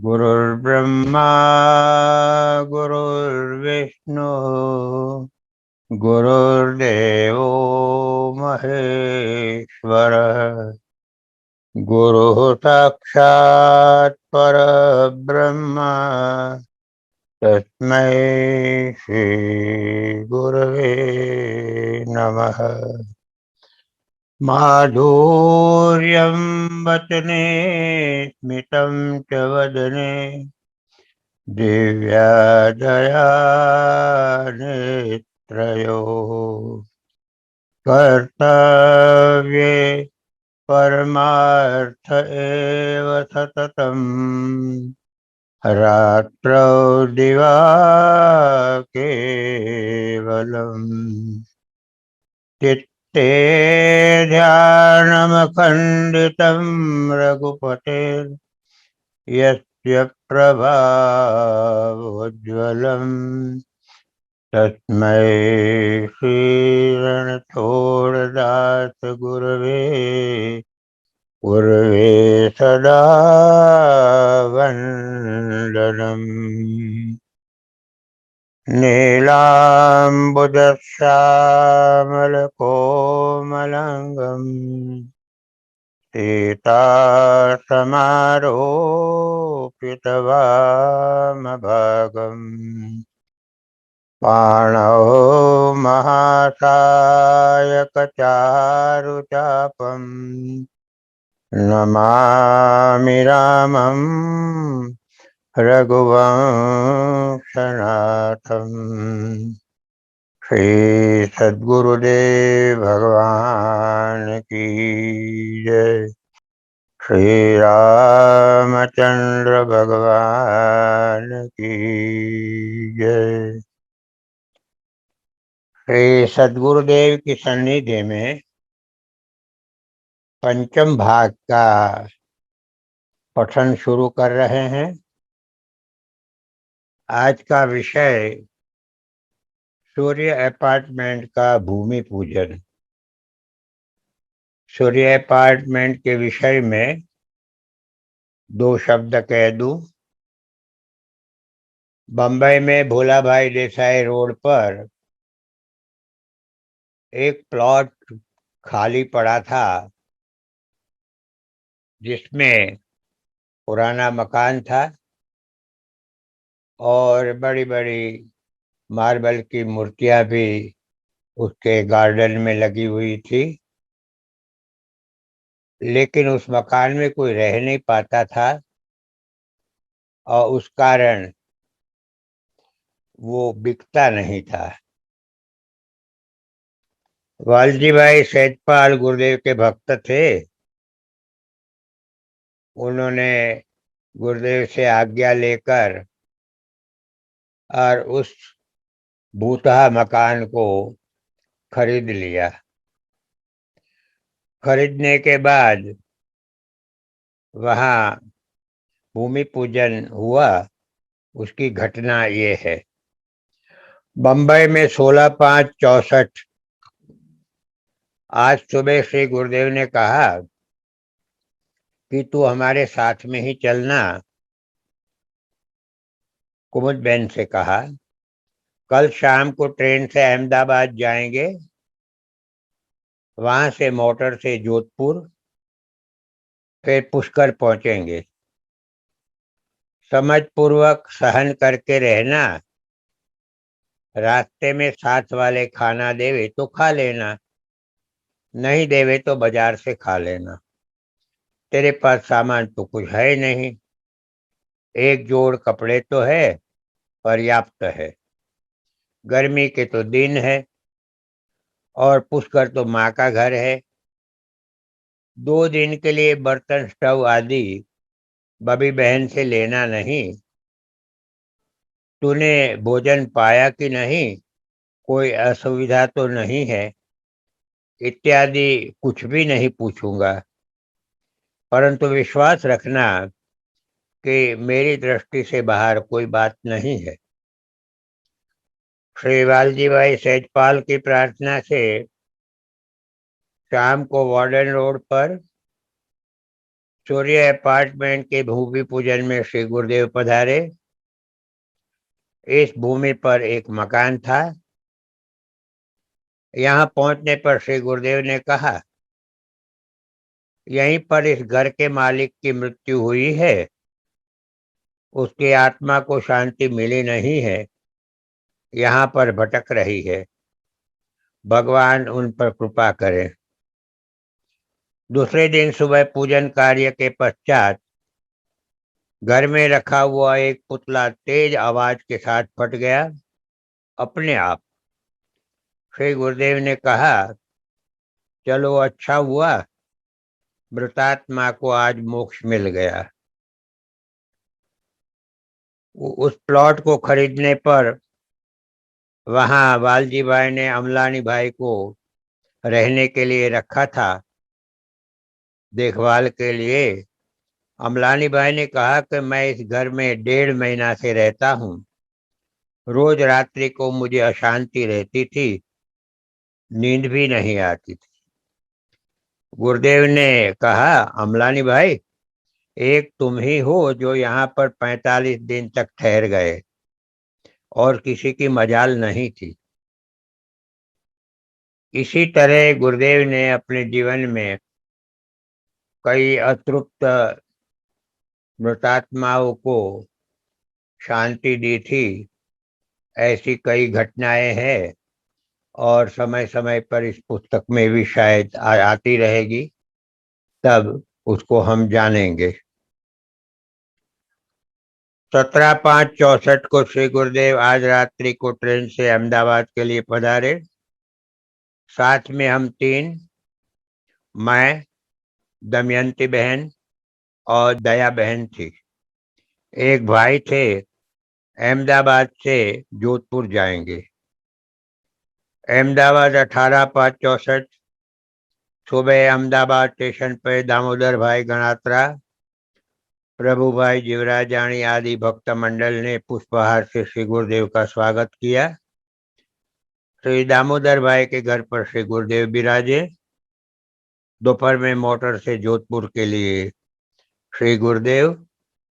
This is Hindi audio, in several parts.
गुरुर्ब्रह्मा गुरुर्विष्णु गुरुर्देवो महेश्वरः। गुरुः साक्षात् परब्रह्म तस्मै श्री गुरवे नमः। माधुर्यं वचने स्मितं च वदने दिव्यादया नेत्रयोः कर्तव्ये परमार्थ एव सततम् रात्रौ दिवाकेवलम् चित्ते ध्यानमखण्डितं रघुपतेर् यस्य प्रभावोज्ज्वलम् तस्मै श्रीरणछोडदास गुरवे सदा वन्दनम्। नीलाम्बुदश्यामलकोमलाङ्गम् सीतासमारोपितवामभागम् पाणौ महासायकचारुचापम् नमामि रामं रघुवंशनाथम्। श्री सद्गुरुदेव भगवान की जय। श्री रामचंद्र भगवान की जय। श्री सद्गुरुदेव की सन्निधि में पंचम भाग का पठन शुरू कर रहे हैं। आज का विषय सूर्य अपार्टमेंट का भूमि पूजन। सूर्य अपार्टमेंट के विषय में दो शब्द कह दूं। बंबई में भोला भाई देसाई रोड पर एक प्लॉट खाली पड़ा था, जिसमें पुराना मकान था और बड़ी बड़ी मार्बल की मूर्तियां भी उसके गार्डन में लगी हुई थी। लेकिन उस मकान में कोई रह नहीं पाता था और उस कारण वो बिकता नहीं था। वालजी भाई सैयदपाल गुरुदेव के भक्त थे। उन्होंने गुरुदेव से आज्ञा लेकर और उस भूतहा मकान को खरीद लिया। खरीदने के बाद वहाँ भूमि पूजन हुआ। उसकी घटना ये है। बंबई में 16/5/64 आज सुबह श्री गुरुदेव ने कहा कि तू हमारे साथ में ही चलना। कुमुद बहन से कहा, कल शाम को ट्रेन से अहमदाबाद जाएंगे, वहां से मोटर से जोधपुर, फिर पुष्कर पहुंचेंगे। समझ पूर्वक सहन करके रहना। रास्ते में साथ वाले खाना देवे तो खा लेना, नहीं देवे तो बाजार से खा लेना। तेरे पास सामान तो कुछ है नहीं। एक जोड़ कपड़े तो है, पर्याप्त है। गर्मी के तो दिन है और पुष्कर तो माँ का घर है। 2 दिन के लिए बर्तन स्टव आदि बबी बहन से लेना नहीं। तूने भोजन पाया कि नहीं, कोई असुविधा तो नहीं है, इत्यादि कुछ भी नहीं पूछूंगा। परंतु विश्वास रखना कि मेरी दृष्टि से बाहर कोई बात नहीं है। श्री वालजी भाई सैयदपाल की प्रार्थना से शाम को वार्डन रोड पर सूर्य अपार्टमेंट के भूमि पूजन में श्री गुरुदेव पधारे। इस भूमि पर एक मकान था। यहाँ पहुंचने पर श्री गुरुदेव ने कहा, यहीं पर इस घर के मालिक की मृत्यु हुई है। उसकी आत्मा को शांति मिली नहीं है, यहाँ पर भटक रही है। भगवान उन पर कृपा करें। दूसरे दिन सुबह पूजन कार्य के पश्चात घर में रखा हुआ एक पुतला तेज आवाज के साथ फट गया अपने आप। श्री गुरुदेव ने कहा, चलो अच्छा हुआ, मृतात्मा को आज मोक्ष मिल गया। उस प्लॉट को खरीदने पर वहां वालजी भाई ने अमलानी भाई को रहने के लिए रखा था, देखभाल के लिए। अमलानी भाई ने कहा कि मैं इस घर में 1.5 महीना से रहता हूँ। रोज रात्रि को मुझे अशांति रहती थी, नींद भी नहीं आती थी। गुरुदेव ने कहा, अमलानी भाई, एक तुम ही हो जो यहाँ पर 45 दिन तक ठहर गए, और किसी की मजाल नहीं थी। इसी तरह गुरुदेव ने अपने जीवन में कई अतृप्त मृतात्माओं को शांति दी थी। ऐसी कई घटनाएं हैं, और समय समय पर इस पुस्तक में भी शायद आती रहेगी, तब उसको हम जानेंगे। 17/5/64 को श्री गुरुदेव आज रात्रि को ट्रेन से अहमदाबाद के लिए पधारे। साथ में हम 3, मैं, दमयंती बहन और दया बहन थी। एक भाई थे, अहमदाबाद से जोधपुर जाएंगे। अहमदाबाद 18/5/64 सुबह अहमदाबाद स्टेशन पर दामोदर भाई गणात्रा, प्रभु भाई जीवराजानी आदि भक्त मंडल ने पुष्पहार से श्री गुरुदेव का स्वागत किया। श्री दामोदर भाई के घर पर श्री गुरुदेव विराजे। दोपहर में मोटर से जोधपुर के लिए श्री गुरुदेव,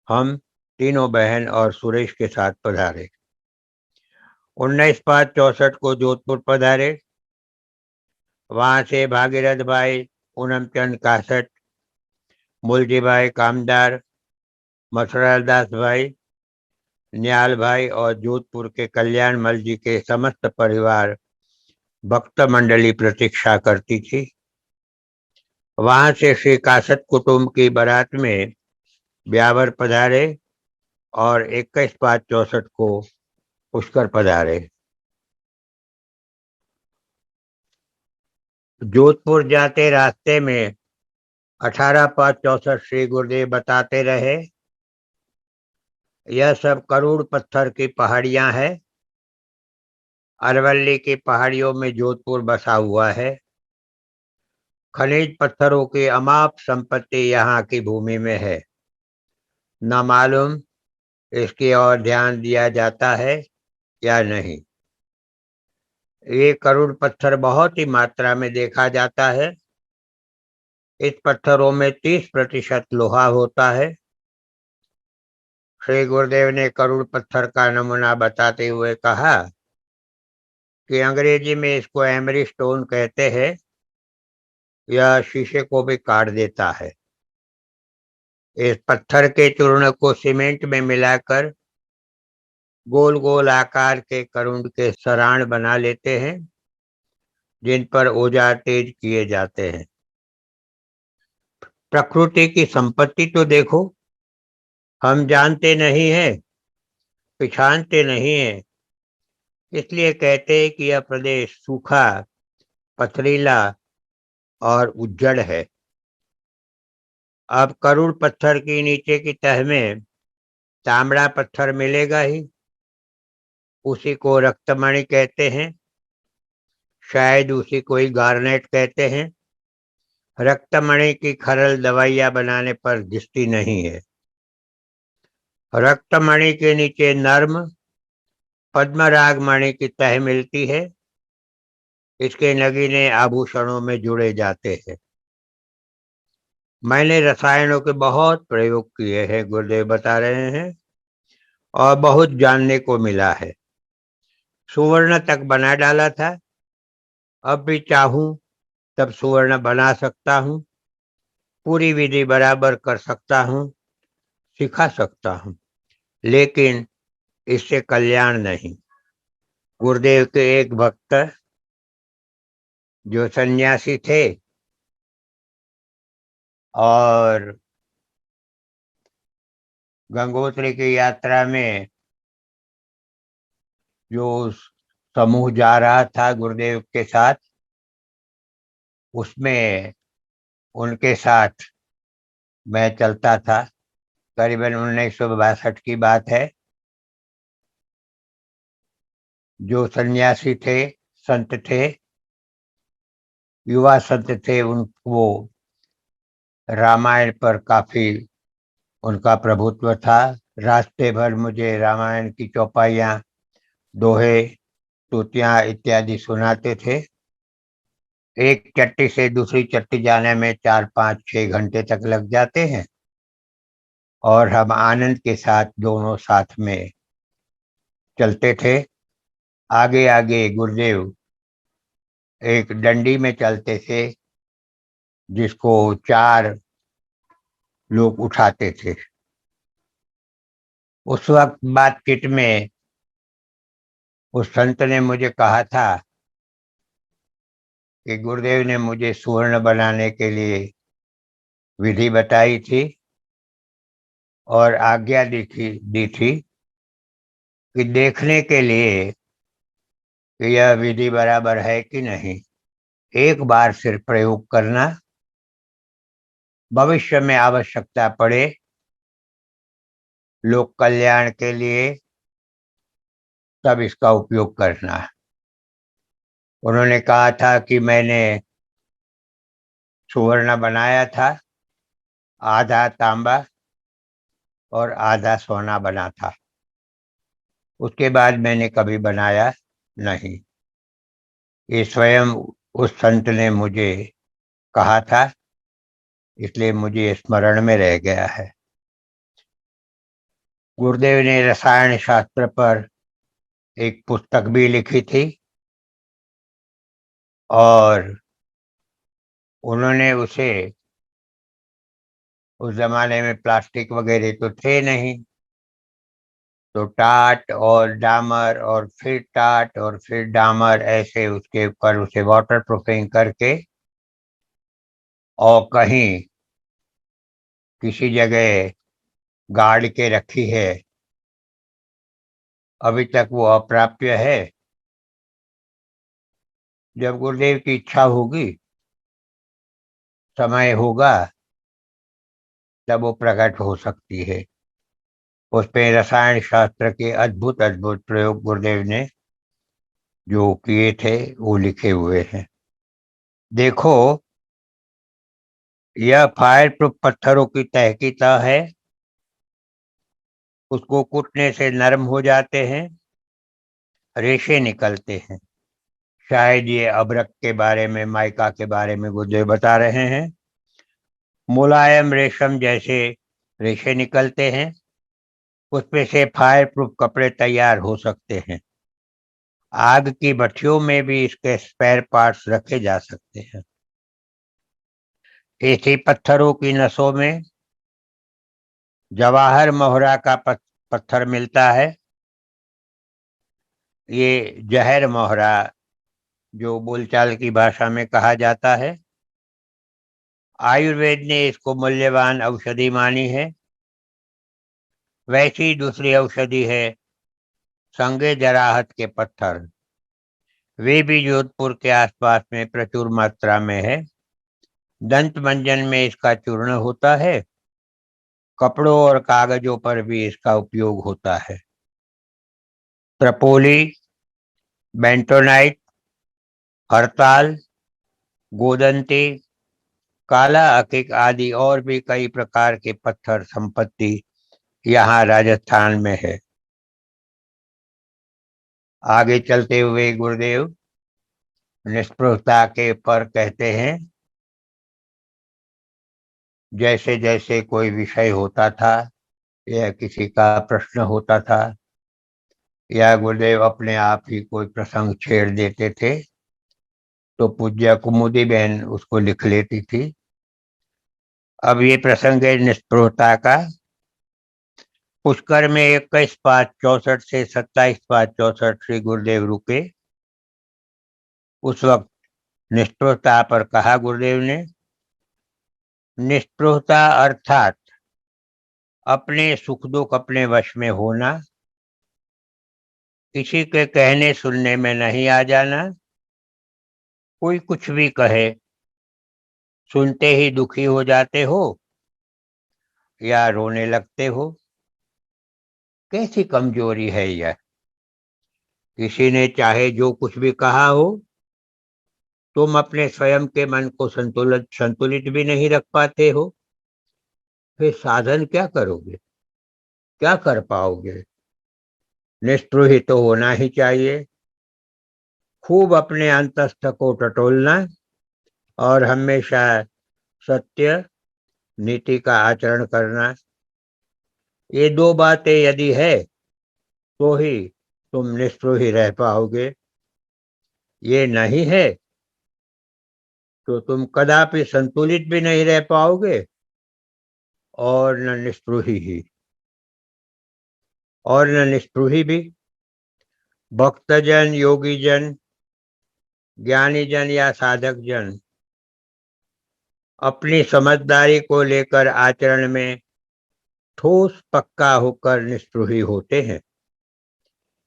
हम तीनों बहन और सुरेश के साथ पधारे। 19/5/64 को जोधपुर पधारे। वहां से भागीरथ भाई, पूनमचंद कासट, मुलजी भाई कामदार, मसराल दास भाई, न्याल भाई और जोधपुर के कल्याण मल जी के समस्त परिवार भक्त मंडली प्रतीक्षा करती थी। वहां से श्री कासट कुटुंब की बारात में ब्यावर पधारे और 21/5/64 को पुष्कर पधारे। जोधपुर जाते रास्ते में 18/5/64 श्री गुरुदेव बताते रहे, यह सब करोड़ पत्थर की पहाड़ियां हैं। अरवल्ली की पहाड़ियों में जोधपुर बसा हुआ है। खनिज पत्थरों की अमाप संपत्ति यहाँ की भूमि में है। न मालूम इसकी ओर ध्यान दिया जाता है या नहीं। ये करोड़ पत्थर बहुत ही मात्रा में देखा जाता है। इस पत्थरों में 30% लोहा होता है। श्री गुरुदेव ने करोड़ पत्थर का नमूना बताते हुए कहा कि अंग्रेजी में इसको एमरी स्टोन कहते हैं। यह शीशे को भी काट देता है। इस पत्थर के चूर्ण को सीमेंट में मिलाकर गोल गोल आकार के करुंड के सराण बना लेते हैं, जिन पर औजार तेज किए जाते हैं। प्रकृति की संपत्ति तो देखो, हम जानते नहीं हैं, पहचानते नहीं हैं। इसलिए कहते हैं कि यह प्रदेश सूखा, पथरीला और उज्जड़ है। अब करोड़ पत्थर की नीचे की तह में तांबड़ा पत्थर मिलेगा ही। उसी को रक्तमणि कहते हैं, शायद उसी को ही गार्नेट कहते हैं। रक्तमणि की खरल दवाइयां बनाने पर घिसती नहीं है। रक्तमणि के नीचे नर्म पद्मराग मणि की तह मिलती है। इसके नगीने आभूषणों में जुड़े जाते हैं। मैंने रसायनों के बहुत प्रयोग किए हैं, गुरुदेव बता रहे हैं, और बहुत जानने को मिला है। सुवर्ण तक बना डाला था, अब भी चाहूं तब सुवर्ण बना सकता हूं, पूरी विधि बराबर कर सकता हूं, सिखा सकता हूं, लेकिन इससे कल्याण नहीं। गुरुदेव के एक भक्त जो सन्यासी थे और गंगोत्री की यात्रा में जो समूह जा रहा था गुरुदेव के साथ, उसमें उनके साथ मैं चलता था। करीबन 1962 की बात है। जो सन्यासी थे, संत थे, युवा संत थे, उन वो रामायण पर काफी उनका प्रभुत्व था। रास्ते भर मुझे रामायण की चौपाइयाँ, दोहे, स्तुतियाँ इत्यादि सुनाते थे। एक चट्टी से दूसरी चट्टी जाने में 4, 5, 6 घंटे तक लग जाते हैं, और हम आनंद के साथ दोनों साथ में चलते थे। आगे आगे गुरुदेव एक डंडी में चलते थे, जिसको 4 लोग उठाते थे। उस वक्त बातचीत में उस संत ने मुझे कहा था कि गुरुदेव ने मुझे सुवर्ण बनाने के लिए विधि बताई थी और आज्ञा दी थी कि देखने के लिए कि यह विधि बराबर है कि नहीं, एक बार सिर्फ प्रयोग करना, भविष्य में आवश्यकता पड़े लोक कल्याण के लिए, तब इसका उपयोग करना। उन्होंने कहा था कि मैंने सुवर्ण बनाया था, आधा तांबा और आधा सोना बना था। उसके बाद मैंने कभी बनाया नहीं। ये स्वयं उस संत ने मुझे कहा था, इसलिए मुझे स्मरण में रह गया है। गुरुदेव ने रसायन शास्त्र पर एक पुस्तक भी लिखी थी, और उन्होंने उसे, उस जमाने में प्लास्टिक वगैरह तो थे नहीं, तो टाट और डामर और फिर टाट और फिर डामर, ऐसे उसके ऊपर उसे वाटर प्रूफिंग करके, और कहीं किसी जगह गाड़ के रखी है। अभी तक वो अप्राप्य है। जब गुरुदेव की इच्छा होगी, समय होगा, तब वो प्रकट हो सकती है। उस पे रसायन शास्त्र के अद्भुत अद्भुत प्रयोग गुरुदेव ने जो किए थे वो लिखे हुए हैं। देखो, यह फायर प्रूफ पत्थरों की तह की तह है। उसको कूटने से नरम हो जाते हैं, रेशे निकलते हैं। शायद ये अभ्रक के बारे में, माइका के बारे में गुरुदेव बता रहे हैं। मुलायम रेशम जैसे रेशे निकलते हैं, उसमें से फायर प्रूफ कपड़े तैयार हो सकते हैं। आग की भट्टियों में भी इसके स्पेयर पार्ट्स रखे जा सकते हैं। ऐसे पत्थरों की नसों में जवाहर मोहरा का पत्थर मिलता है। ये जहर मोहरा जो बोलचाल की भाषा में कहा जाता है। आयुर्वेद ने इसको मूल्यवान औषधि मानी है। वैसी दूसरी औषधि है संगे जराहत के पत्थर। वे भी जोधपुर के आसपास में प्रचुर मात्रा में है। दंत मंजन में इसका चूर्ण होता है। कपड़ों और कागजों पर भी इसका उपयोग होता है। प्रपोली, बेंटोनाइट, हड़ताल, गोदंती, काला अकिक आदि और भी कई प्रकार के पत्थर संपत्ति यहाँ राजस्थान में है। आगे चलते हुए गुरुदेव निष्पृहता के पर कहते हैं, जैसे जैसे कोई विषय होता था या किसी का प्रश्न होता था या गुरुदेव अपने आप ही कोई प्रसंग छेड़ देते थे तो पूज्य कुमुदी बहन उसको लिख लेती थी। अब ये प्रसंग है निष्ठुरता का। पुष्कर में 21/5/64 से 27/5/64 श्री गुरुदेव रुके। उस वक्त निष्ठुरता पर कहा गुरुदेव ने, निष्ठुरता अर्थात अपने सुख दुख अपने वश में होना, किसी के कहने सुनने में नहीं आ जाना। कोई कुछ भी कहे, सुनते ही दुखी हो जाते हो या रोने लगते हो। कैसी कमजोरी है यह। किसी ने चाहे जो कुछ भी कहा हो, तुम अपने स्वयं के मन को संतुलित संतुलित भी नहीं रख पाते हो। फिर साधन क्या करोगे, क्या कर पाओगे। निष्ठुर ही तो होना ही चाहिए। खूब अपने अंतस्थ को टटोलना और हमेशा सत्य नीति का आचरण करना। ये दो बातें यदि है तो ही तुम निष्ठुर ही रह पाओगे। ये नहीं है तो तुम कदापि संतुलित भी नहीं रह पाओगे और न निष्ठुर ही और न निष्ठुर भी। भक्तजन, योगी जन, ज्ञानी जन या साधक जन अपनी समझदारी को लेकर आचरण में ठोस पक्का होकर निष्ठुर ही होते हैं।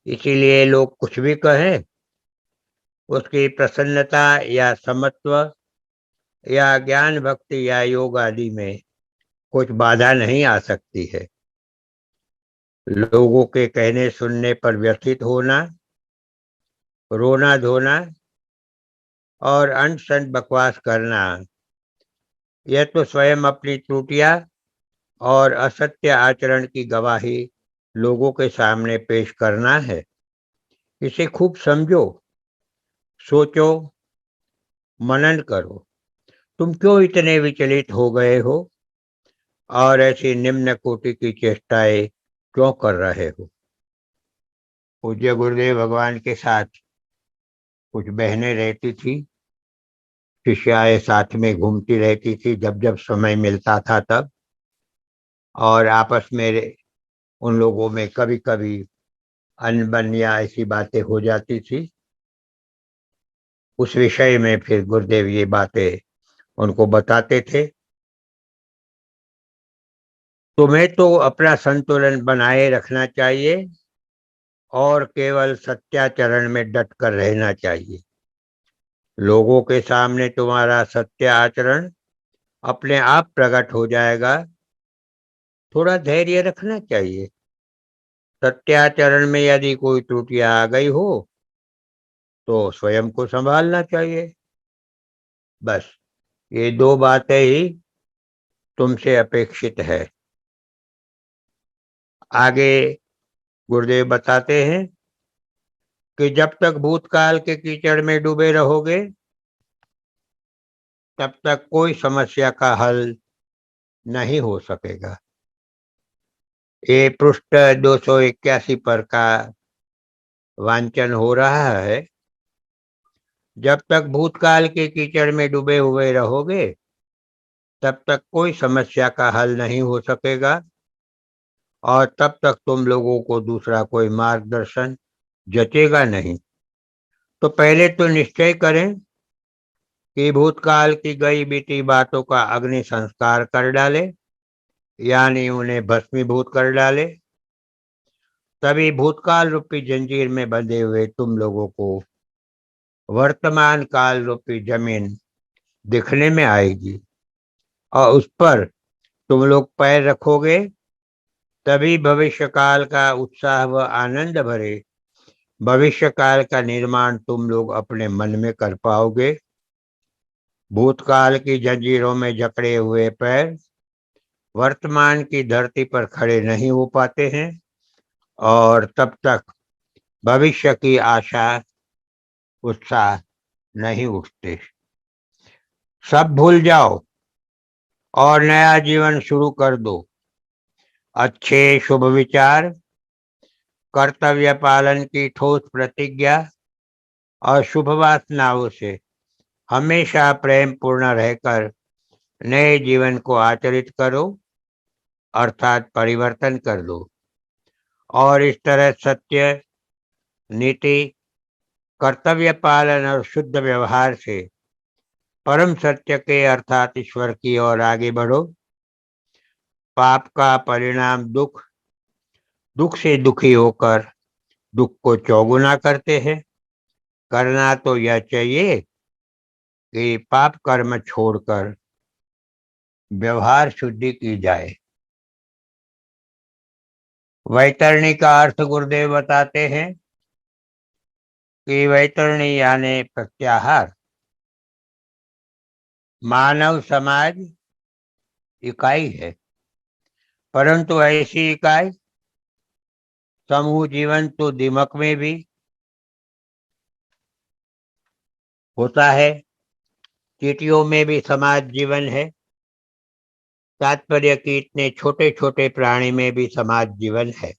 इसीलिए लोग कुछ भी कहें, उसकी प्रसन्नता या समत्व या ज्ञान भक्ति या योग आदि में कुछ बाधा नहीं आ सकती है। लोगों के कहने सुनने पर व्यथित होना, रोना धोना और अनशन बकवास करना, यह तो स्वयं अपनी त्रुटियां और असत्य आचरण की गवाही लोगों के सामने पेश करना है। इसे खूब समझो, सोचो, मनन करो। तुम क्यों इतने विचलित हो गए हो और ऐसी निम्न कोटि की चेष्टाएं क्यों कर रहे हो। पूज्य गुरुदेव भगवान के साथ कुछ बहनें रहती थी, शिष्याएं साथ में घूमती रहती थी जब जब समय मिलता था तब। और आपस में उन लोगों में कभी कभी अनबन या ऐसी बातें हो जाती थी। उस विषय में फिर गुरुदेव ये बातें उनको बताते थे। तुम्हें तो अपना संतुलन बनाए रखना चाहिए और केवल सत्याचरण में डट कर रहना चाहिए। लोगों के सामने तुम्हारा सत्य आचरण अपने आप प्रकट हो जाएगा। थोड़ा धैर्य रखना चाहिए। सत्याचरण में यदि कोई त्रुटियां आ गई हो तो स्वयं को संभालना चाहिए। बस ये दो बातें ही तुमसे अपेक्षित है। आगे गुरुदेव बताते हैं कि जब तक भूतकाल के कीचड़ में डूबे रहोगे तब तक कोई समस्या का हल नहीं हो सकेगा। ये पृष्ठ 281 पर का वांचन हो रहा है। जब तक भूतकाल के कीचड़ में डूबे हुए रहोगे तब तक कोई समस्या का हल नहीं हो सकेगा और तब तक तुम लोगों को दूसरा कोई मार्गदर्शन जचेगा नहीं। तो पहले तो निश्चय करें कि भूतकाल की गई बीती बातों का अग्नि संस्कार कर डाले, यानी उन्हें भस्मीभूत कर डाले। तभी भूतकाल रूपी जंजीर में बंधे हुए तुम लोगों को वर्तमान काल रूपी जमीन दिखने में आएगी और उस पर तुम लोग पैर रखोगे। तभी भविष्य काल का उत्साह व आनंद भरे भविष्य काल का निर्माण तुम लोग अपने मन में कर पाओगे। भूतकाल की जंजीरों में जकड़े हुए पैर वर्तमान की धरती पर खड़े नहीं हो पाते हैं और तब तक भविष्य की आशा उत्साह नहीं उठते। सब भूल जाओ और नया जीवन शुरू कर दो। अच्छे शुभ विचार, कर्तव्य पालन की ठोस प्रतिज्ञा और शुभ वासनाओं से हमेशा प्रेम पूर्ण रहकर नए जीवन को आचरित करो, अर्थात परिवर्तन कर दो। और इस तरह सत्य, नीति, कर्तव्य पालन और शुद्ध व्यवहार से परम सत्य के अर्थात ईश्वर की ओर आगे बढ़ो। पाप का परिणाम दुख, दुख से दुखी होकर दुख को चौगुना करते हैं। करना तो यह चाहिए कि पाप कर्म छोड़कर व्यवहार शुद्धि की जाए। वैतरणी का अर्थ गुरुदेव बताते हैं कि वैतरणी यानी प्रत्याहार। मानव समाज इकाई है, परंतु ऐसी इकाई समूह जीवन तो दिमक में भी होता है, चींटियों में भी समाज जीवन है। तात्पर्य कि इतने छोटे छोटे प्राणी में भी समाज जीवन है।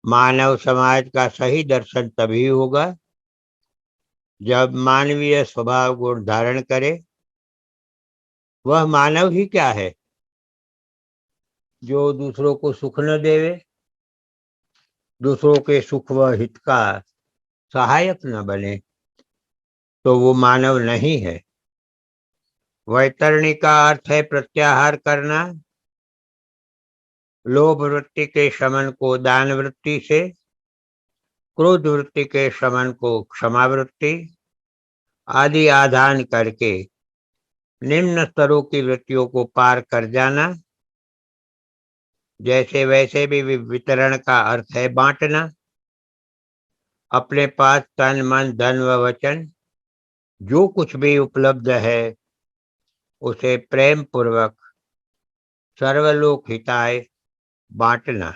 मानव समाज का सही दर्शन तभी होगा जब मानवीय स्वभाव गुण धारण करे। वह मानव ही क्या है जो दूसरों को सुख न देवे, दूसरों के सुख व हित का सहायक न बने, तो वो मानव नहीं है। वैतरणी का अर्थ है प्रत्याहार करना। लोभ वृत्ति के शमन को दान वृत्ति से, क्रोध वृत्ति के शमन को क्षमा वृत्ति आदि आधान करके निम्न स्तरों की वृत्तियों को पार कर जाना। जैसे वैसे भी वितरण का अर्थ है बांटना। अपने पास तन मन धन व वचन जो कुछ भी उपलब्ध है उसे प्रेम पूर्वक सर्वलोक हिताय बांटना।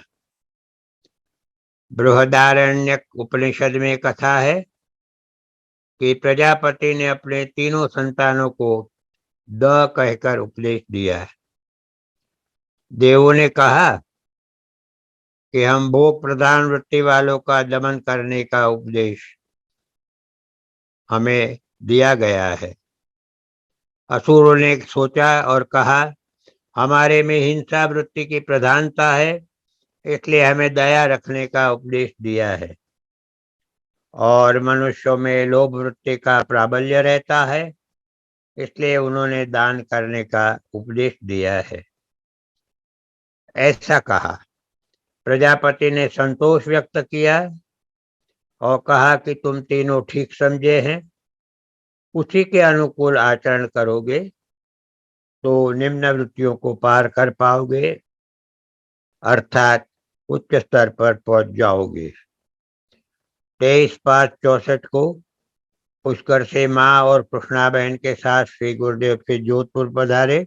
बृहदारण्यक उपनिषद में कथा है कि प्रजापति ने अपने तीनों संतानों को द कहकर उपदेश दिया है। देवों ने कहा कि हम भोग प्रधान वृत्ति वालों का दमन करने का उपदेश हमें दिया गया है। असुरों ने सोचा और कहा हमारे में हिंसा वृत्ति की प्रधानता है, इसलिए हमें दया रखने का उपदेश दिया है। और मनुष्यों में लोभ वृत्ति का प्राबल्य रहता है, इसलिए उन्होंने दान करने का उपदेश दिया है। ऐसा कहा। प्रजापति ने संतोष व्यक्त किया और कहा कि तुम तीनों ठीक समझे हैं, उसी के अनुकूल आचरण करोगे तो निम्न वृत्तियों को पार कर पाओगे, अर्थात उच्च स्तर पर पहुंच जाओगे। 23/5/64 को पुष्कर से माँ और कृष्णा बहन के साथ श्री गुरुदेव के जोधपुर पधारे।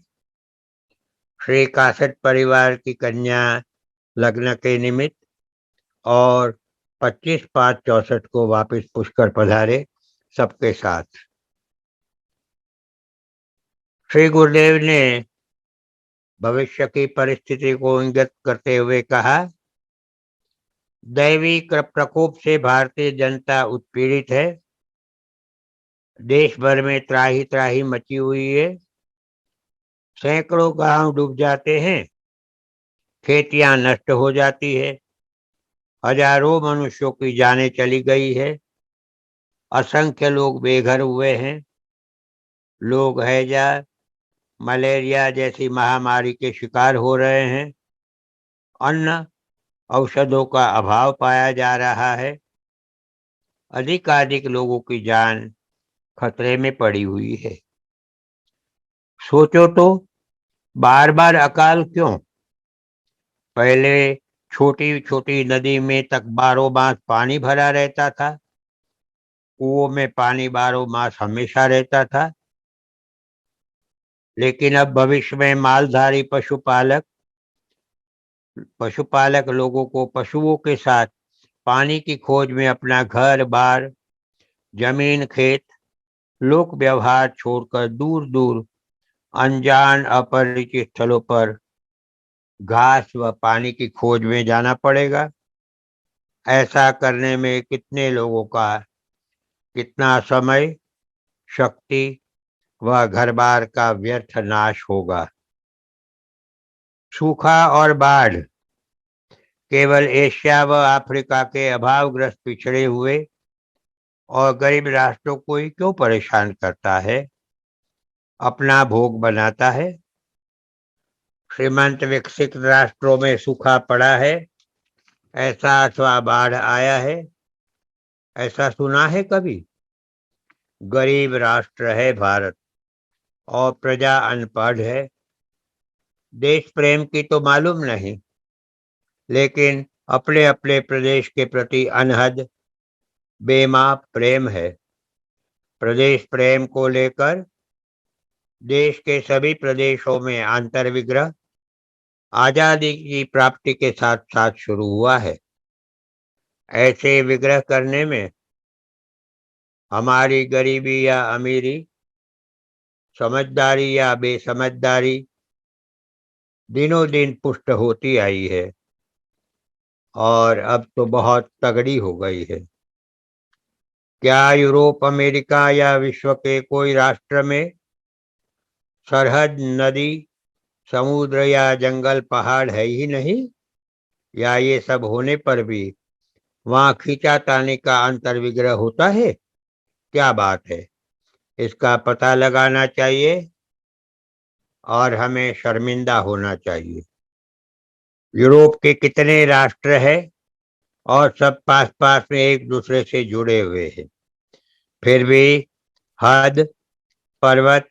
श्री कासट परिवार की कन्या लग्न के निमित्त और 25/5/64 को वापस पुष्कर पधारे सबके साथ। श्री गुरुदेव ने भविष्य की परिस्थिति को इंगित करते हुए कहा, दैवी प्रकोप से भारतीय जनता उत्पीड़ित है। देश भर में त्राही त्राही मची हुई है। सैकड़ों गांव डूब जाते हैं, खेतियां नष्ट हो जाती है, हजारों मनुष्यों की जानें चली गई है, असंख्य लोग बेघर हुए हैं। लोग हैजा, मलेरिया जैसी महामारी के शिकार हो रहे हैं। अन्न औषधों का अभाव पाया जा रहा है। अधिकाधिक लोगों की जान खतरे में पड़ी हुई है। सोचो तो, बार बार अकाल क्यों? पहले छोटी छोटी नदी में तक बारह मास पानी भरा रहता था, कुओं में पानी बारह मास हमेशा रहता था। लेकिन अब भविष्य में मालधारी पशुपालक लोगों को पशुओं के साथ पानी की खोज में अपना घर बार, जमीन खेत, लोक व्यवहार छोड़कर दूर दूर अनजान अपरिचित स्थलों पर घास व पानी की खोज में जाना पड़ेगा। ऐसा करने में कितने लोगों का कितना समय, शक्ति व घर-बार का व्यर्थ नाश होगा। सूखा और बाढ़ केवल एशिया व अफ्रीका के अभावग्रस्त पिछड़े हुए और गरीब राष्ट्रों को ही क्यों परेशान करता है, अपना भोग बनाता है। श्रीमंत विकसित राष्ट्रों में सूखा पड़ा है, ऐसा अथवा बाढ़ आया है, ऐसा सुना है कभी? गरीब राष्ट्र है भारत और प्रजा अनपढ़ है। देश प्रेम की तो मालूम नहीं, लेकिन अपने अपने प्रदेश के प्रति अनहद बेमाप प्रेम है। प्रदेश प्रेम को लेकर देश के सभी प्रदेशों में आंतरविग्रह आजादी की प्राप्ति के साथ साथ शुरू हुआ है। ऐसे विग्रह करने में हमारी गरीबी या अमीरी, समझदारी या बेसमझदारी दिनों दिन पुष्ट होती आई है और अब तो बहुत तगड़ी हो गई है। क्या यूरोप, अमेरिका या विश्व के कोई राष्ट्र में सरहद, नदी, समुद्र या जंगल, पहाड़ है ही नहीं? या ये सब होने पर भी वहां खींचातानी का अंतर्विग्रह होता है? क्या बात है, इसका पता लगाना चाहिए और हमें शर्मिंदा होना चाहिए। यूरोप के कितने राष्ट्र हैं और सब पास पास में एक दूसरे से जुड़े हुए हैं, फिर भी हद, पर्वत,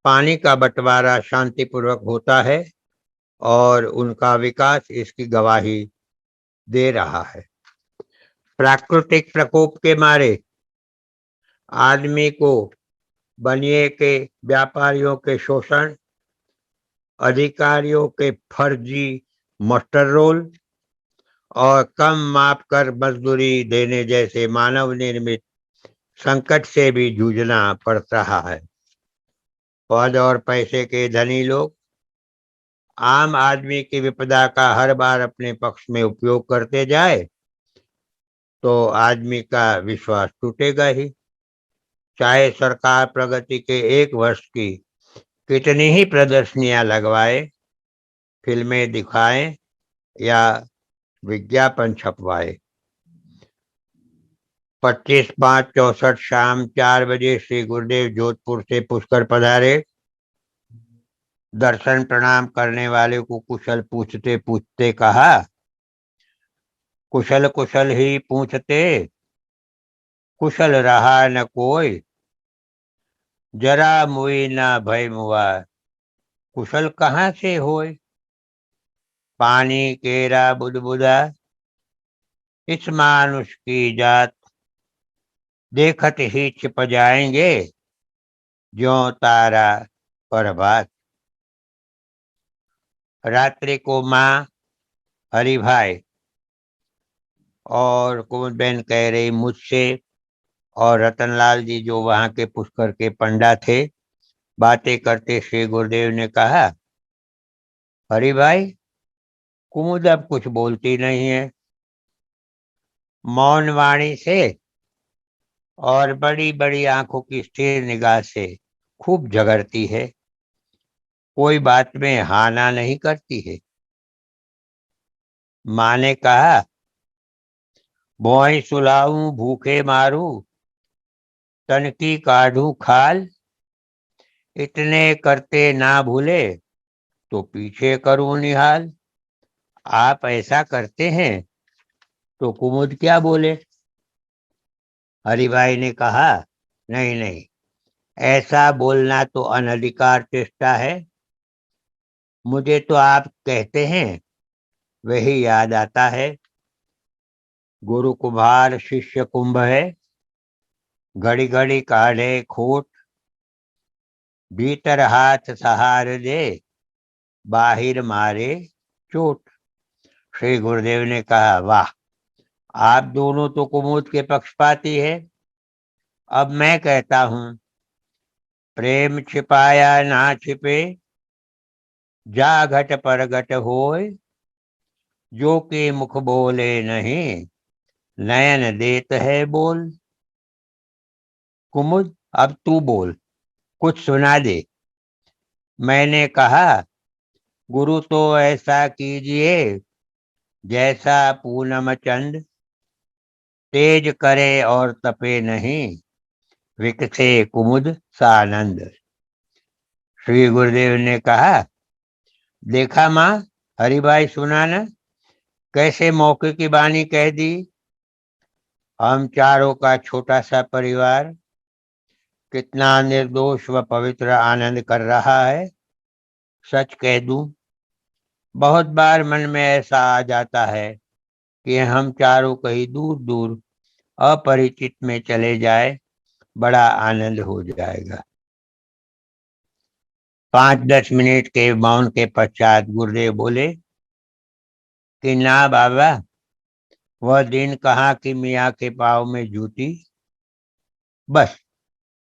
पानी का बंटवारा शांतिपूर्वक होता है और उनका विकास इसकी गवाही दे रहा है। प्राकृतिक प्रकोप के मारे आदमी को बनिए के व्यापारियों के शोषण, अधिकारियों के फर्जी मस्टर रोल और कम माप कर मजदूरी देने जैसे मानव निर्मित संकट से भी जूझना पड़ रहा है। पद और पैसे के धनी लोग आम आदमी की विपदा का हर बार अपने पक्ष में उपयोग करते जाए तो आदमी का विश्वास टूटेगा ही। चाहे सरकार प्रगति के 1 वर्ष की कितनी ही प्रदर्शनियां लगवाए, फिल्में दिखाए या विज्ञापन छपवाए। 25/5/64 शाम 4 बजे श्री गुरुदेव जोधपुर से पुष्कर पधारे। दर्शन प्रणाम करने वाले को कुशल पूछते पूछते कहा, कुशल कुशल ही पूछते, कुशल रहा न कोई, जरा मुई न भय मुआ, कुशल कहाँ से होय। पानी केरा बुदबुदा, इस मानुष की जात, देखत ही छिप जाएंगे, ज्यों तारा प्रभात। रात्रि को माँ, हरि भाई और कुमुदबेन कह रही मुझसे और रतनलाल जी जो वहां के पुष्कर के पंडा थे, बातें करते श्री गुरुदेव ने कहा, हरि भाई, कुमुद अब कुछ बोलती नहीं है, मौन वाणी से और बड़ी बड़ी आंखों की स्थिर निगाह से खूब झगड़ती है, कोई बात में हाँ ना नहीं करती है। माँ ने कहा, भोई सुलाऊं भूखे मारू, तन की काढ़ू खाल, इतने करते ना भूले तो पीछे करूं निहाल। आप ऐसा करते हैं तो कुमुद क्या बोले? हरिभाई ने कहा, नहीं नहीं, ऐसा बोलना तो अनधिकार चेष्टा है। मुझे तो आप कहते हैं वही याद आता है, गुरु कुम्हार शिष्य कुंभ है, घड़ी घड़ी काढ़े खोट, भीतर हाथ सहार दे, बाहिर मारे चोट। श्री गुरुदेव ने कहा, वाह, आप दोनों तो कुमुद के पक्षपाती है। अब मैं कहता हूं प्रेम छिपाया ना छिपे, जा घट पर घट होय, जो के मुख बोले नहीं, नयन देत है बोल। कुमुद, अब तू बोल, कुछ सुना दे। मैंने कहा, गुरु तो ऐसा कीजिए, जैसा पूनम चंद, तेज करे और तपे नहीं, विकसे कुमुद सानंद। श्री गुरुदेव ने कहा, देखा माँ, हरिभाई सुना न, कैसे मौके की बानी कह दी। हम चारों का छोटा सा परिवार कितना निर्दोष व पवित्र आनंद कर रहा है। सच कह दूं, बहुत बार मन में ऐसा आ जाता है कि हम चारों कहीं दूर दूर अपरिचित में चले जाए, बड़ा आनंद हो जाएगा। 5-10 मिनट के मौन के पश्चात गुरुदेव बोले कि ना बाबा, वह दिन कहाँ कि मियाँ के पाँव में जूती। बस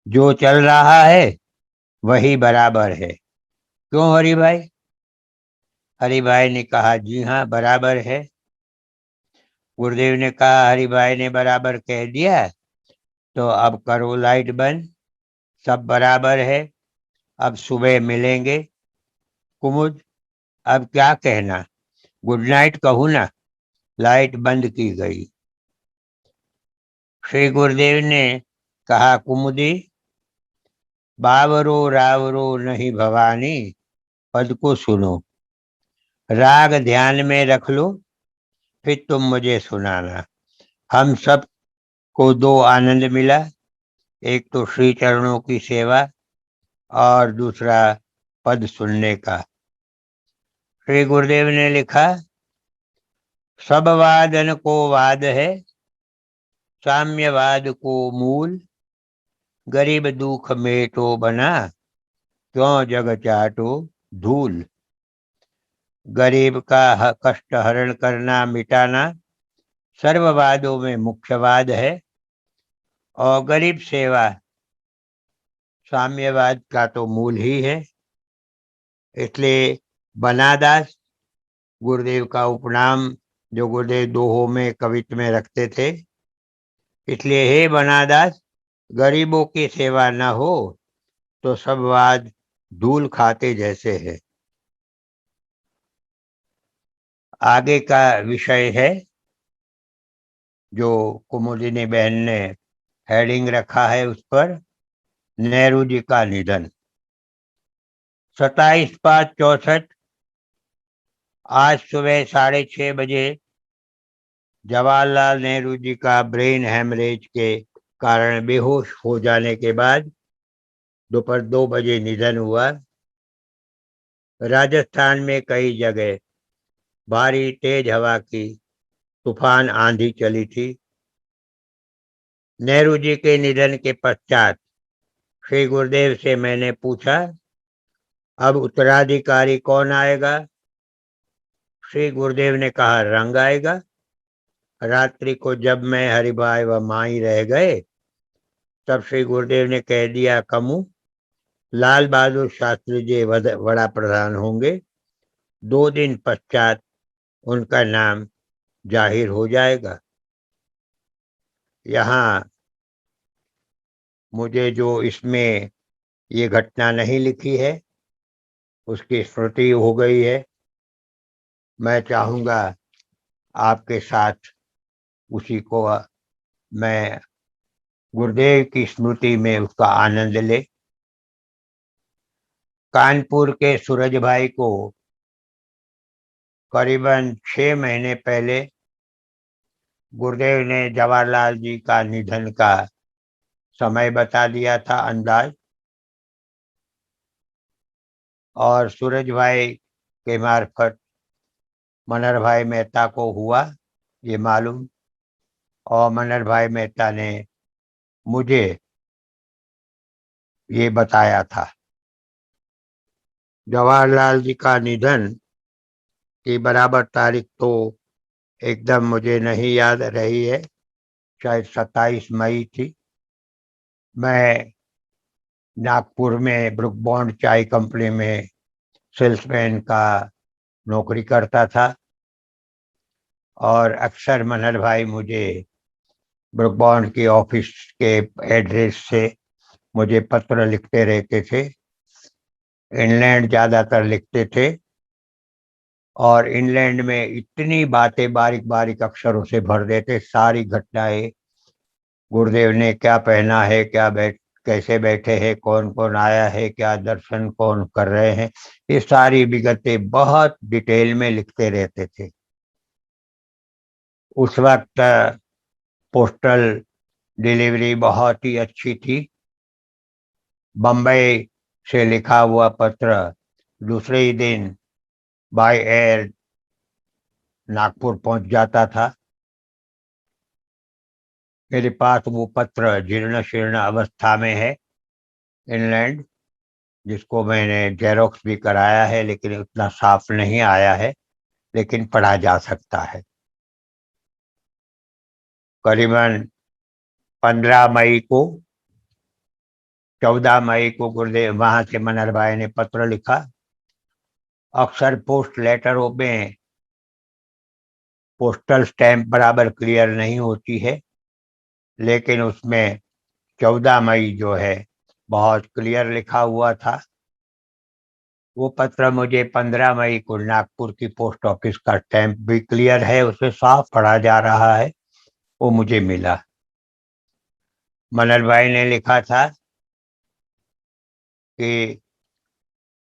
जो चल रहा है वही बराबर है। क्यों हरि भाई? हरि भाई ने कहा, जी हाँ, बराबर है। गुरुदेव ने कहा, हरि भाई ने बराबर कह दिया तो अब करो लाइट बंद, सब बराबर है। अब सुबह मिलेंगे। कुमुद, अब क्या कहना, गुड नाइट कहूँ ना? लाइट बंद की गई। श्री गुरुदेव ने कहा, कुमुदी, बावरो रावरो नहीं भवानी, पद को सुनो, राग ध्यान में रख लो, फिर तुम मुझे सुनाना। हम सब को दो आनंद मिला, एक तो श्री चरणों की सेवा और दूसरा पद सुनने का। श्री गुरुदेव ने लिखा, सब वादन को वाद है, साम्यवाद को मूल, गरीब दुख मेटो बना, क्यों जग चाटो धूल। गरीब का कष्ट हरण करना, मिटाना सर्ववादों में मुख्यवाद है, और गरीब सेवा साम्यवाद का तो मूल ही है। इसलिए बनादास गुरुदेव का उपनाम जो गुरुदेव दोहों में कवित्व में रखते थे। इसलिए हे बनादास, गरीबों की सेवा न हो तो सब वाद धूल खाते जैसे है। आगे का विषय है जो कुमुदिनी बहन ने हेडिंग रखा है, उस पर नेहरू जी का निधन। 27/5/64 आज सुबह 6:30 बजे जवाहरलाल नेहरू जी का ब्रेन हेमरेज के कारण बेहोश हो जाने के बाद दोपहर 2 बजे निधन हुआ। राजस्थान में कई जगह भारी तेज हवा की तूफान आंधी चली थी। नेहरू जी के निधन के पश्चात श्री गुरुदेव से मैंने पूछा, अब उत्तराधिकारी कौन आएगा? श्री गुरुदेव ने कहा, रंग आएगा। रात्रि को जब मैं हरिभाई व माई रह गए, तब श्री गुरुदेव ने कह दिया, कमू, लाल बहादुर शास्त्री जी बड़ा प्रधान होंगे, 2 दिन पश्चात उनका नाम जाहिर हो जाएगा। यहाँ मुझे जो इसमें ये घटना नहीं लिखी है उसकी स्मृति हो गई है। मैं चाहूँगा आपके साथ उसी को मैं गुरुदेव की स्मृति में उसका आनंद ले। कानपुर के सूरज भाई को करीबन 6 महीने पहले गुरुदेव ने जवाहरलाल जी का निधन का समय बता दिया था, अंदाज, और सूरज भाई के मार्फत मनर भाई मेहता को हुआ ये मालूम, और मनर भाई मेहता ने मुझे ये बताया था। जवाहरलाल जी का निधन की बराबर तारीख तो एकदम मुझे नहीं याद रही है, शायद 27 मई थी। मैं नागपुर में ब्रुक बॉन्ड चाय कंपनी में सेल्समैन का नौकरी करता था और अक्सर मनहर भाई मुझे ब्रुक बॉन्ड की ऑफिस के एड्रेस से मुझे पत्र लिखते रहते थे। इंग्लैंड ज्यादातर लिखते थे और इंग्लैंड में इतनी बातें बारीक बारीक अक्षरों से भर देते, सारी घटनाएं, गुरुदेव ने क्या पहना है, कैसे बैठे हैं, कौन कौन आया है, क्या दर्शन कौन कर रहे हैं, ये सारी विगतें बहुत डिटेल में लिखते रहते थे। उस वक्त पोस्टल डिलीवरी बहुत ही अच्छी थी। बम्बई से लिखा हुआ पत्र दूसरे ही दिन बाय एयर नागपुर पहुंच जाता था। मेरे पास वो पत्र जीर्ण शीर्ण अवस्था में है, इंग्लैंड, जिसको मैंने जेरोक्स भी कराया है, लेकिन उतना साफ नहीं आया है, लेकिन पढ़ा जा सकता है। करीबन 15 मई को 14 मई को गुरुदेव वहां से मनहर भाई ने पत्र लिखा। अक्सर पोस्ट लेटरों में पोस्टल स्टैंप बराबर क्लियर नहीं होती है, लेकिन उसमें 14 मई जो है बहुत क्लियर लिखा हुआ था। वो पत्र मुझे 15 मई को नागपुर की पोस्ट ऑफिस का स्टैंप भी क्लियर है, उसमें साफ पढ़ा जा रहा है, वो मुझे मिला। मनहर भाई ने लिखा था कि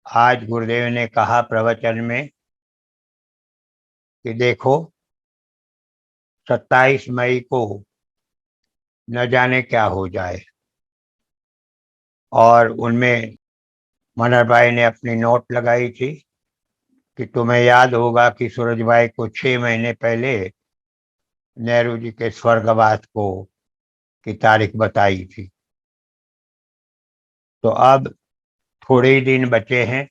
आज गुरुदेव ने कहा प्रवचन में कि देखो 27 मई को न जाने क्या हो जाए। और उनमें मनहर भाई ने अपनी नोट लगाई थी कि तुम्हें याद होगा कि सूरज भाई को 6 महीने पहले नेहरू जी के स्वर्गवास को की तारीख बताई थी। तो अब थोड़े ही दिन बचे हैं,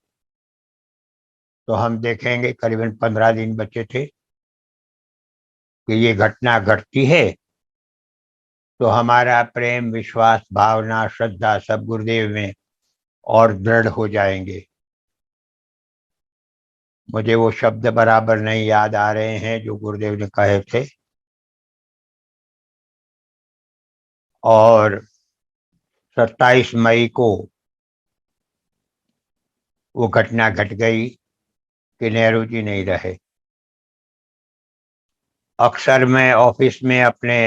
तो हम देखेंगे, करीबन 15 दिन बचे थे कि ये घटना घटती है, तो हमारा प्रेम, विश्वास, भावना, श्रद्धा सब गुरुदेव में और दृढ़ हो जाएंगे। मुझे वो शब्द बराबर नहीं याद आ रहे हैं जो गुरुदेव ने कहे थे। और 27 मई को वो घटना घट गई कि नेहरू जी नहीं रहे। अक्सर मैं ऑफिस में अपने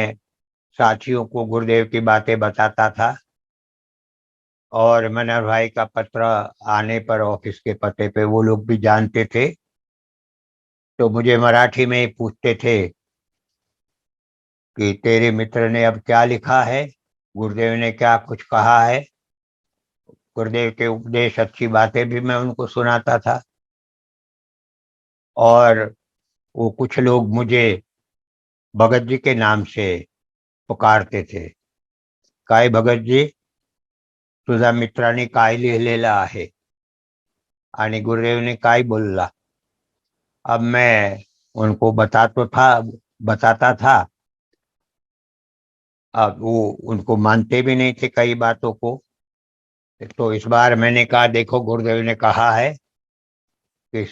साथियों को गुरुदेव की बातें बताता था और मनहर भाई का पत्र आने पर ऑफिस के पते पे वो लोग भी जानते थे, तो मुझे मराठी में ही पूछते थे कि तेरे मित्र ने अब क्या लिखा है, गुरुदेव ने क्या कुछ कहा है। गुरुदेव के उपदेश, अच्छी बातें भी मैं उनको सुनाता था। और वो कुछ लोग मुझे भगत जी के नाम से पुकारते थे। काय भगत जी, तुझा मित्राने काय लिहिलेलं आहे आणि गुरुदेव ने काय बोलला। अब मैं उनको बताता था। अब वो उनको मानते भी नहीं थे कई बातों को। तो इस बार मैंने कहा देखो गुरुदेव ने कहा है कि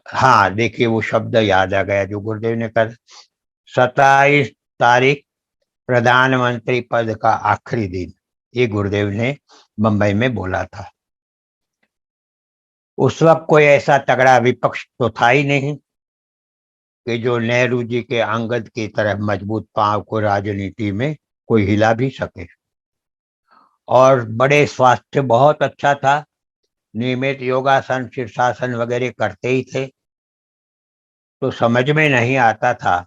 हाँ, देखिए वो शब्द याद आ गया जो गुरुदेव ने कहा, 27 तारीख प्रधानमंत्री पद का आखिरी दिन, ये गुरुदेव ने मुंबई में बोला था। उस वक्त कोई ऐसा तगड़ा विपक्ष तो था ही नहीं कि जो नेहरू जी के अंगद की तरह मजबूत पांव को राजनीति में कोई हिला भी सके। और बड़े स्वास्थ्य बहुत अच्छा था, नियमित योगासन, शीर्षासन वगैरह करते ही थे। तो समझ में नहीं आता था,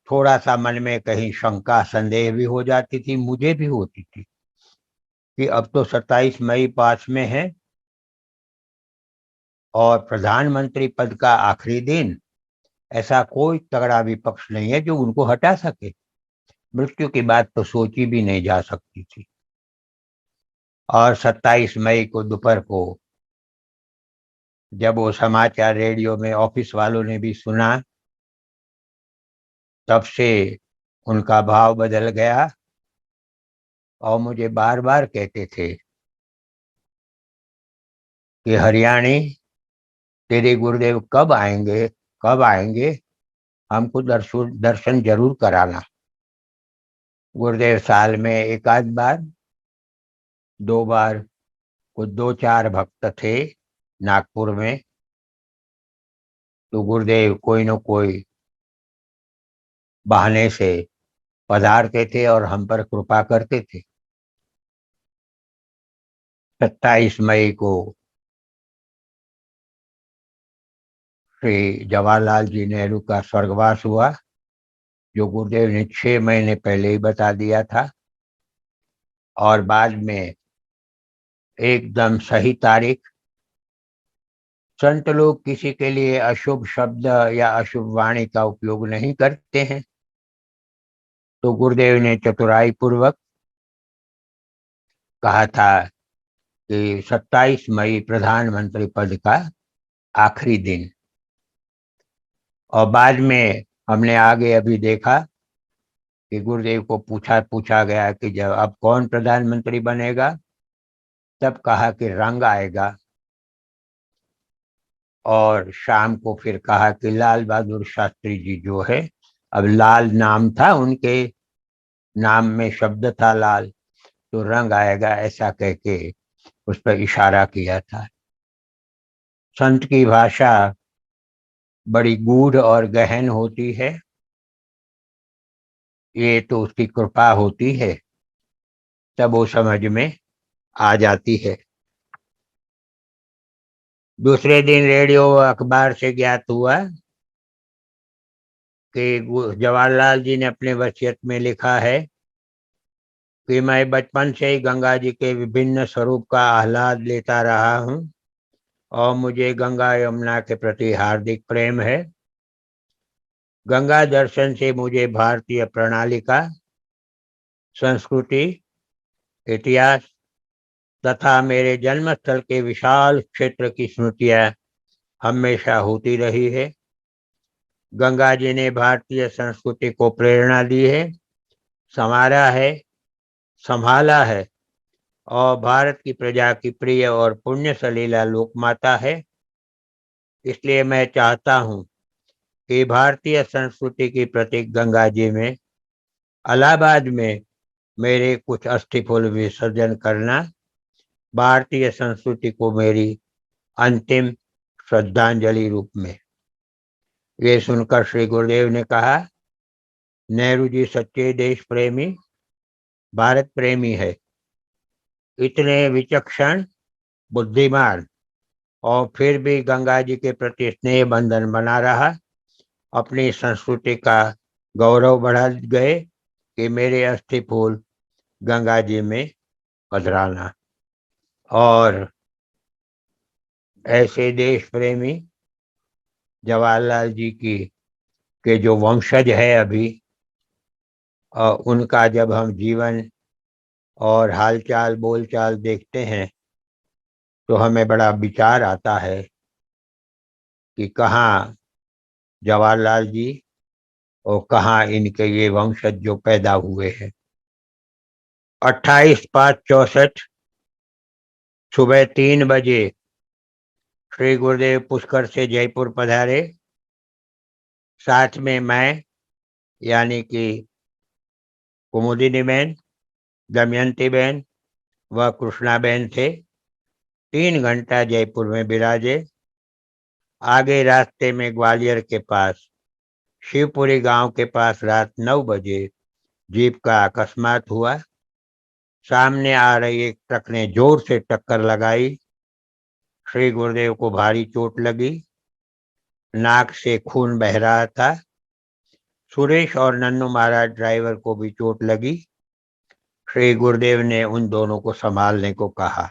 थोड़ा सा मन में कहीं शंका संदेह भी हो जाती थी, मुझे भी होती थी कि अब तो 27 मई पास में है और प्रधानमंत्री पद का आखिरी दिन, ऐसा कोई तगड़ा विपक्ष नहीं है जो उनको हटा सके। मृत्यु की बात तो सोची भी नहीं जा सकती थी। और 27 मई को दोपहर को जब वो समाचार रेडियो में ऑफिस वालों ने भी सुना, तब से उनका भाव बदल गया और मुझे बार बार कहते थे कि हरियाणी, तेरे गुरुदेव कब आएंगे, कब आएंगे, हमको दर्शन जरूर कराना। गुरुदेव साल में एक आध बार, दो बार, कुछ दो चार भक्त थे नागपुर में, तो गुरुदेव कोई न कोई बहाने से पधारते थे और हम पर कृपा करते थे। 27 मई को श्री जवाहरलाल जी नेहरू का स्वर्गवास हुआ, जो गुरुदेव ने 6 महीने पहले ही बता दिया था, और बाद में एकदम सही तारीख। संत लोग किसी के लिए अशुभ शब्द या अशुभ वाणी का उपयोग नहीं करते हैं, तो गुरुदेव ने चतुराई पूर्वक कहा था कि 27 मई प्रधानमंत्री पद का आखिरी दिन। और बाद में हमने आगे अभी देखा कि गुरुदेव को पूछा गया कि जब अब कौन प्रधानमंत्री बनेगा, तब कहा कि रंग आएगा, और शाम को फिर कहा कि लाल बहादुर शास्त्री जी जो है, अब लाल नाम था, उनके नाम में शब्द था लाल, तो रंग आएगा, ऐसा कह के उस पर इशारा किया था। संत की भाषा बड़ी गूढ़ और गहन होती है, ये तो उसकी कृपा होती है, तब वो समझ में आ जाती है। दूसरे दिन रेडियो अखबार से ज्ञात हुआ कि जवाहरलाल जी ने अपने वसीयत में लिखा है कि मैं बचपन से ही गंगा जी के विभिन्न स्वरूप का आह्लाद लेता रहा हूँ, और मुझे गंगा यमुना के प्रति हार्दिक प्रेम है। गंगा दर्शन से मुझे भारतीय प्रणाली का, संस्कृति, इतिहास तथा मेरे जन्मस्थल के विशाल क्षेत्र की स्मृतियां हमेशा होती रही है। गंगा जी ने भारतीय संस्कृति को प्रेरणा दी है, संवारा है, संभाला है, और भारत की प्रजा की प्रिय और पुण्य सलीला लोकमाता है। इसलिए मैं चाहता हूँ कि भारतीय संस्कृति की प्रतीक गंगा जी में इलाहाबाद में मेरे कुछ अस्थि फूल विसर्जन करना भारतीय संस्कृति को मेरी अंतिम श्रद्धांजलि रूप में। ये सुनकर श्री गुरुदेव ने कहा, नेहरू जी सच्चे देश प्रेमी, भारत प्रेमी है। इतने विचक्षण, बुद्धिमान, और फिर भी गंगा जी के प्रति स्नेह बंधन बना रहा, अपनी संस्कृति का गौरव बढ़ा गए कि मेरे अस्थि फूल गंगा जी में पधराना। और ऐसे देश प्रेमी जवाहरलाल जी की के जो वंशज है अभी, उनका जब हम जीवन और हालचाल बोलचाल देखते हैं, तो हमें बड़ा विचार आता है कि कहाँ जवाहरलाल जी और कहाँ इनके ये वंशज जो पैदा हुए हैं। 28/5/64 सुबह 3 बजे श्री गुरुदेव पुष्कर से जयपुर पधारे। साथ में मैं, यानी कि कुमुदिनी बहन, दमयंती बहन व कृष्णा बहन थे। 3 घंटा जयपुर में बिराजे। आगे रास्ते में ग्वालियर के पास शिवपुरी गांव के पास रात 9 बजे जीप का अकस्मात हुआ। सामने आ रही एक ट्रक ने जोर से टक्कर लगाई। श्री गुरुदेव को भारी चोट लगी, नाक से खून बह रहा था। सुरेश और नन्नू महाराज ड्राइवर को भी चोट लगी। श्री गुरुदेव ने उन दोनों को संभालने को कहा।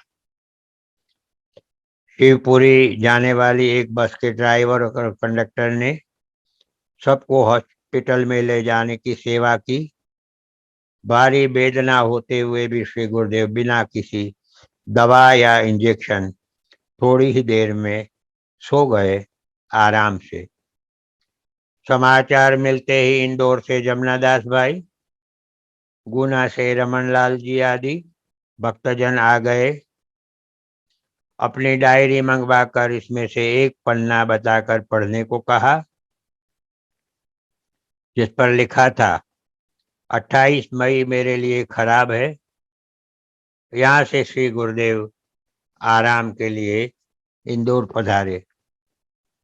शिवपुरी जाने वाली एक बस के ड्राइवर और कंडक्टर ने सबको हॉस्पिटल में ले जाने की सेवा की। भारी वेदना होते हुए भी श्री गुरुदेव बिना किसी दवा या इंजेक्शन थोड़ी ही देर में सो गए आराम से। समाचार मिलते ही इंदौर से जमुना दास भाई, गुना से रमनलाल जी आदि भक्तजन आ गए। अपनी डायरी मंगवाकर इसमें से एक पन्ना बताकर पढ़ने को कहा, जिस पर लिखा था 28 मई मेरे लिए खराब है। यहाँ से श्री गुरुदेव आराम के लिए इंदौर पधारे।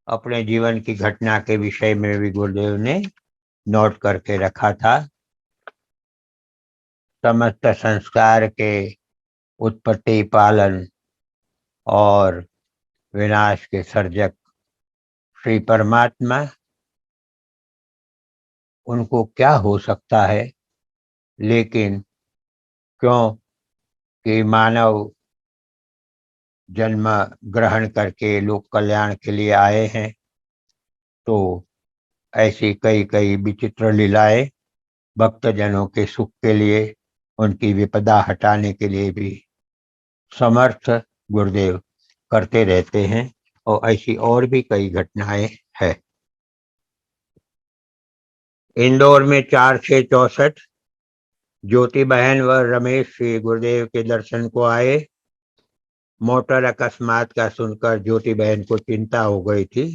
अपने जीवन की घटना के विषय में भी गुरुदेव ने नोट करके रखा था। समस्त संस्कार के उत्पत्ति, पालन और विनाश के सर्जक श्री परमात्मा, उनको क्या हो सकता है, लेकिन क्यों कि मानव जन्म ग्रहण करके लोक कल्याण के लिए आए हैं, तो ऐसी कई कई विचित्र लीलाएं भक्तजनों के सुख के लिए, उनकी विपदा हटाने के लिए भी समर्थ गुरुदेव करते रहते हैं। और ऐसी और भी कई घटनाएं हैं। इंदौर में 4/6/64 ज्योति बहन व रमेश श्री गुरुदेव के दर्शन को आए। मोटर अकस्मात का सुनकर ज्योति बहन को चिंता हो गई थी।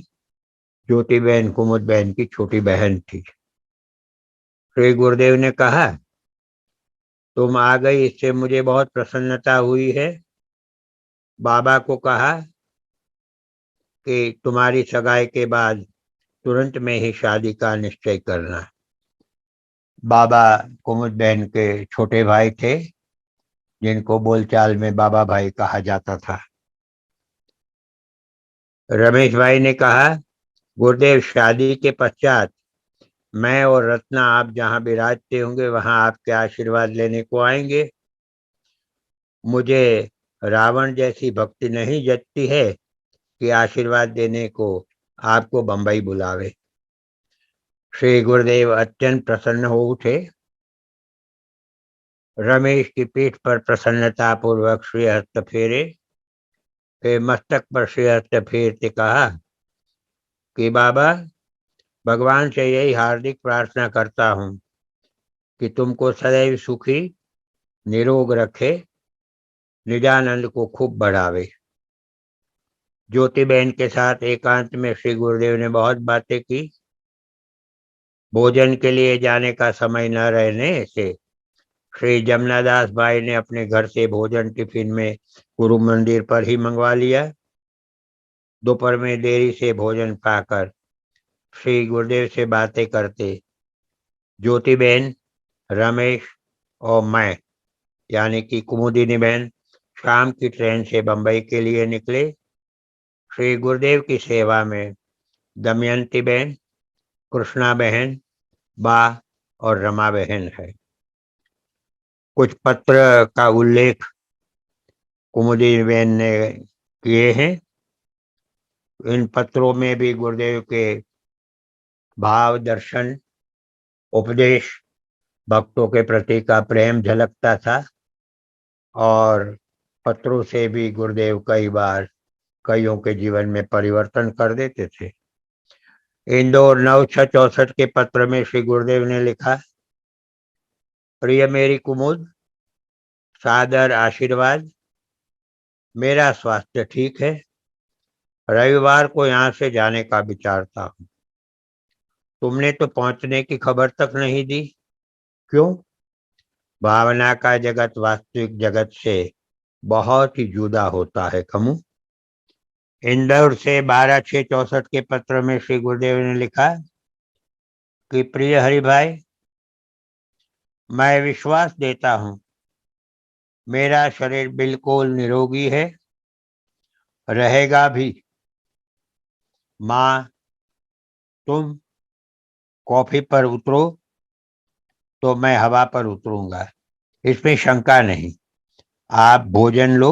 ज्योति बहन कुमुद बहन की छोटी बहन थी। श्री गुरुदेव ने कहा, तुम आ गई, इससे मुझे बहुत प्रसन्नता हुई है। बाबा को कहा कि तुम्हारी सगाई के बाद तुरंत में ही शादी का निश्चय करना। बाबा कुमुद बहन के छोटे भाई थे, जिनको बोलचाल में बाबा भाई कहा जाता था। रमेश भाई ने कहा, गुरुदेव, शादी के पश्चात मैं और रत्ना आप जहां विराजते होंगे वहां आपके आशीर्वाद लेने को आएंगे। मुझे रावण जैसी भक्ति नहीं जचती है कि आशीर्वाद देने को आपको बंबई बुलावे। श्री गुरुदेव अत्यंत प्रसन्न हो उठे। रमेश की पीठ पर प्रसन्नता पूर्वक श्री हस्त फेरे। फिर मस्तक पर श्री हस्त फेरते कहा कि बाबा, भगवान से यही हार्दिक प्रार्थना करता हूँ कि तुमको सदैव सुखी निरोग रखे, निजानंद को खूब बढ़ावे। ज्योति बहन के साथ एकांत में श्री गुरुदेव ने बहुत बातें की। भोजन के लिए जाने का समय न रहने से श्री जमनादास भाई ने अपने घर से भोजन टिफिन में गुरु मंदिर पर ही मंगवा लिया। दोपहर में देरी से भोजन पाकर श्री गुरुदेव से बातें करते ज्योति बहन, रमेश और मैं, यानी कि कुमुदिनी बहन, शाम की ट्रेन से बंबई के लिए निकले। श्री गुरुदेव की सेवा में दमयंती बहन, कृष्णा बहन, बा और रमा बहन है। कुछ पत्र का उल्लेख कुमुदिनी बहन ने किए हैं। इन पत्रों में भी गुरुदेव के भाव, दर्शन, उपदेश, भक्तों के प्रति का प्रेम झलकता था। और पत्रों से भी गुरुदेव कई बार कईयों के जीवन में परिवर्तन कर देते थे। इंदौर 9/6/64 के पत्र में श्री गुरुदेव ने लिखा, प्रिय मेरी कुमुद, सादर आशीर्वाद। मेरा स्वास्थ्य ठीक है। रविवार को यहाँ से जाने का विचार था। तुमने तो पहुंचने की खबर तक नहीं दी। क्यों? भावना का जगत वास्तविक जगत से बहुत ही जुदा होता है कमू। इंदौर से 12/6/64 के पत्र में श्री गुरुदेव ने लिखा कि प्रिय हरि भाई, मैं विश्वास देता हूँ मेरा शरीर बिल्कुल निरोगी है, रहेगा भी। माँ, तुम कॉफी पर उतरो तो मैं हवा पर उतरूंगा, इसमें शंका नहीं। आप भोजन लो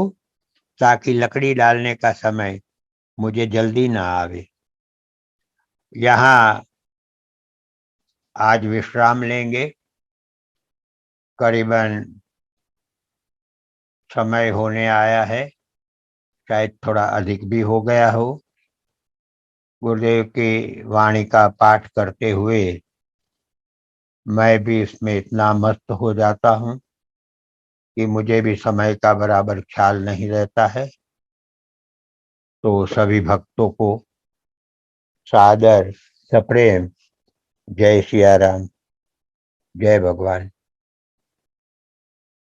ताकि लकड़ी डालने का समय मुझे जल्दी ना आवे। यहाँ आज विश्राम लेंगे। करीबन समय होने आया है, शायद थोड़ा अधिक भी हो गया हो। गुरुदेव की वाणी का पाठ करते हुए मैं भी इसमें इतना मस्त हो जाता हूँ कि मुझे भी समय का बराबर ख्याल नहीं रहता है। तो सभी भक्तों को सादर सप्रेम जय सिया राम, जय भगवान।